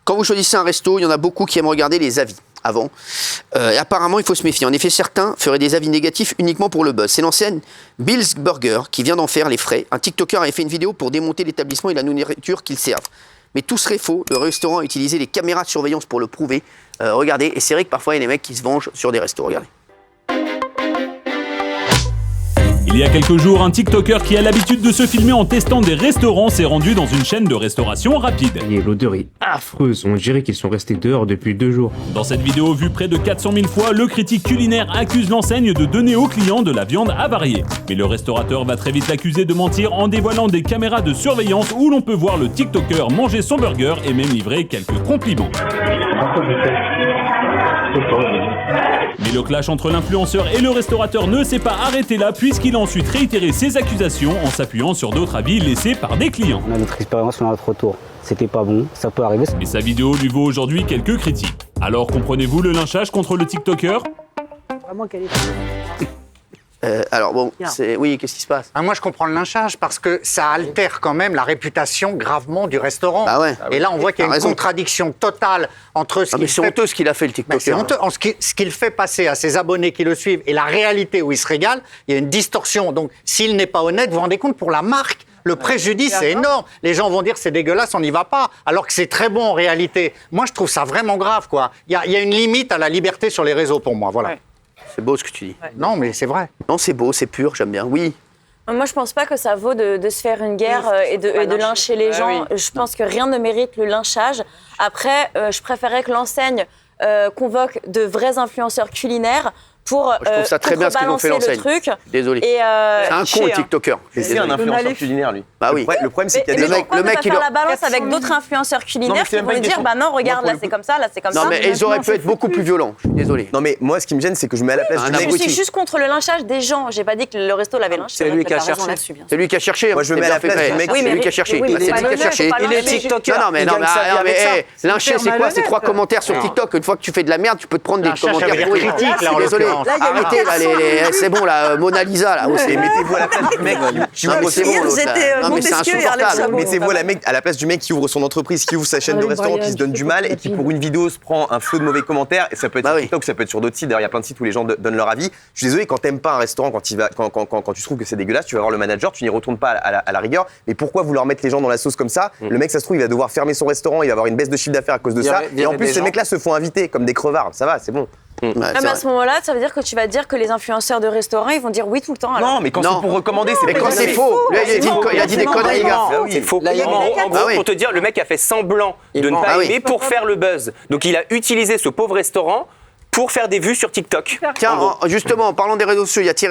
Quand vous choisissez un resto, il y en a beaucoup qui aiment regarder les avis avant. Et apparemment, il faut se méfier. En effet, certains feraient des avis négatifs uniquement pour le buzz. C'est l'enseigne Bill's Burger qui vient d'en faire les frais. Un TikToker avait fait une vidéo pour démonter l'établissement et la nourriture qu'ils servent. Mais tout serait faux. Le restaurant a utilisé les caméras de surveillance pour le prouver. Regardez, et c'est vrai que parfois, il y a des mecs qui se vengent sur des restos. Regardez. Il y a quelques jours, un TikToker qui a l'habitude de se filmer en testant des restaurants s'est rendu dans une chaîne de restauration rapide. L'odeur est affreuse, on dirait qu'ils sont restés dehors depuis 2 jours. Dans cette vidéo vue près de 400 000 fois, le critique culinaire accuse l'enseigne de donner aux clients de la viande avariée. Mais le restaurateur va très vite l'accuser de mentir en dévoilant des caméras de surveillance où l'on peut voir le TikToker manger son burger et même livrer quelques compliments. Mais le clash entre l'influenceur et le restaurateur ne s'est pas arrêté là puisqu'il a ensuite réitéré ses accusations en s'appuyant sur d'autres avis laissés par des clients. On a notre expérience, on a notre retour. C'était pas bon, ça peut arriver. Mais sa vidéo lui vaut aujourd'hui quelques critiques. Alors comprenez-vous le lynchage contre le TikToker ? Vraiment quelle est... Alors bon, oui, qu'est-ce qui se passe? Moi, je comprends le lynchage parce que ça altère quand même la réputation gravement du restaurant. Bah ouais. Et là, on voit qu'il y a une contradiction totale entre ce qu'il fait... C'est honteux ce qu'il a fait, le TikToker. C'est honteux. Ce qu'il fait passer à ses abonnés qui le suivent et la réalité où il se régale, il y a une distorsion. Donc, s'il n'est pas honnête, vous vous rendez compte, pour la marque, le préjudice, c'est énorme. Les gens vont dire c'est dégueulasse, on n'y va pas, alors que c'est très bon en réalité. Moi, je trouve ça vraiment grave, quoi. Il y a une limite à la liberté sur les réseaux pour moi, voilà. Ouais. C'est beau ce que tu dis. Ouais. Non, mais c'est vrai. Non, c'est beau, c'est pur, j'aime bien. Oui. Moi, je pense pas que ça vaut de se faire une guerre et de lyncher les gens. Je pense que rien ne mérite le lynchage. Après, je préférais que l'enseigne convoque de vrais influenceurs culinaires pour je trouve ça très bien ce qu'ils ont fait l'enseigne. Désolé. C'est un con, le TikToker. C'est un influenceur culinaire, lui. Bah oui. Le problème, c'est qu'il y a le mec qui faire la balance avec d'autres influenceurs culinaires qui vont lui dire bah non, regarde, là c'est comme ça, là c'est comme ça. Non, mais ils auraient pu être beaucoup plus violents. Je suis désolé. Non, mais moi, ce qui me gêne, c'est que je mets à la place du mec. Je suis juste contre le lynchage des gens. J'ai pas dit que le resto l'avait lynché. C'est lui qui a cherché. C'est lui qui a cherché. Moi, je me mets à la place du mec. C'est lui qui a cherché. Il est TikToker. Non, mais lyncher, c'est quoi? C'est 3 commentaires sur TikTok. Une fois que tu fais de la merde, tu peux te prendre des commentaires pourris. Désolé. Arrêtez là. C'est bon, la Mona Lisa, là. Mettez-vous à la place du mec qui ouvre son... Non, mais c'est insupportable. Mettez-vous à la place du mec qui ouvre son entreprise, qui ouvre sa chaîne de restaurant, qui se donne du mal et qui, pour une vidéo, se prend un flot de mauvais commentaires. Et ça peut être sur TikTok, ça peut être sur d'autres sites. D'ailleurs, il y a plein de sites où les gens donnent leur avis. Je suis désolé, quand t'aimes pas un restaurant, quand tu trouves que c'est dégueulasse, tu vas voir le manager, tu n'y retournes pas à la rigueur. Mais pourquoi vouloir mettre les gens dans la sauce comme ça? Le mec, ça se trouve, il va devoir fermer son restaurant, il va avoir une baisse de chiffre d'affaires à cause de ça. Et en plus, ces mecs-là se font inviter comme des crevards. Ça va, c'est bon. Mais à ce moment-là, ça veut dire que tu vas dire que les influenceurs de restaurants, ils vont dire oui tout le temps. Alors. Non, mais quand c'est pour recommander, c'est quand c'est faux. Lui, il a dit des conneries, gars. C'est faux. En gros, pour te dire, le mec a fait semblant de ne pas aimer pour faire le buzz. Donc il a utilisé ce pauvre restaurant pour faire des vues sur TikTok. Tiens, justement, en parlant des réseaux sociaux, il y a Thierry